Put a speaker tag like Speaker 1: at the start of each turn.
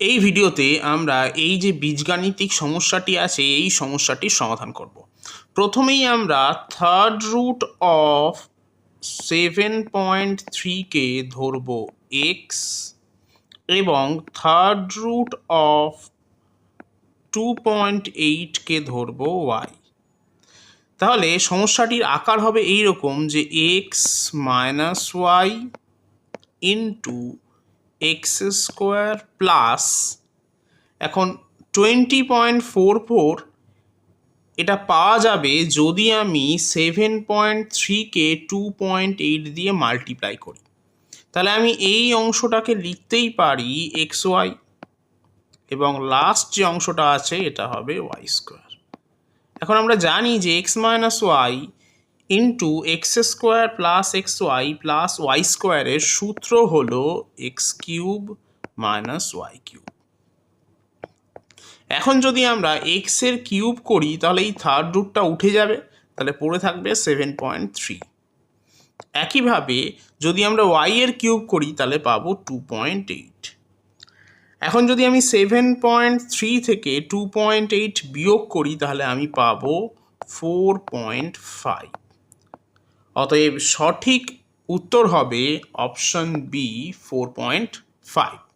Speaker 1: এই ভিডিওতে আমরা এই যে বীজগাণিতিক সমস্যাটি আছে এই সমস্যাটির সমাধান করব। প্রথমেই আমরা থার্ড রুট অফ 7.3কে ধরব এক্স এবং থার্ড রুট অফ 2.8কে ধরব ওয়াই। তাহলে সমস্যাটির আকার হবে এই রকম যে x minus y into x square plus, এখন 20.44 এটা পাওয়া যাবে যদি আমি 7.3কে 2.8 দিয়ে মাল্টিপ্লাই করি। তাহলে আমি এই অংশটাকে লিখতেই পারি এক্স ওয়াই এবং লাস্ট যে অংশটা আছে এটা হবে ওয়াই স্কোয়ার। এখন আমরা জানি যে x minus y into x square plus x y plus y স্কোয়ারের সূত্র হলো x cube minus y cube. এখন যদি আমরা এক্স এর কিউব করি তাহলে এই থার্ড রুটটা উঠে যাবে, তাহলে পড়ে থাকবে 7.3। একইভাবে যদি আমরা ওয়াই এর কিউব করি তাহলে পাবো 2.8। এখন যদি আমি 7.3 থেকে 2.8 বিয়োগ করি তাহলে আমি পাবো 4.5। অতএব সঠিক উত্তর হবে অপশন বি 4.5।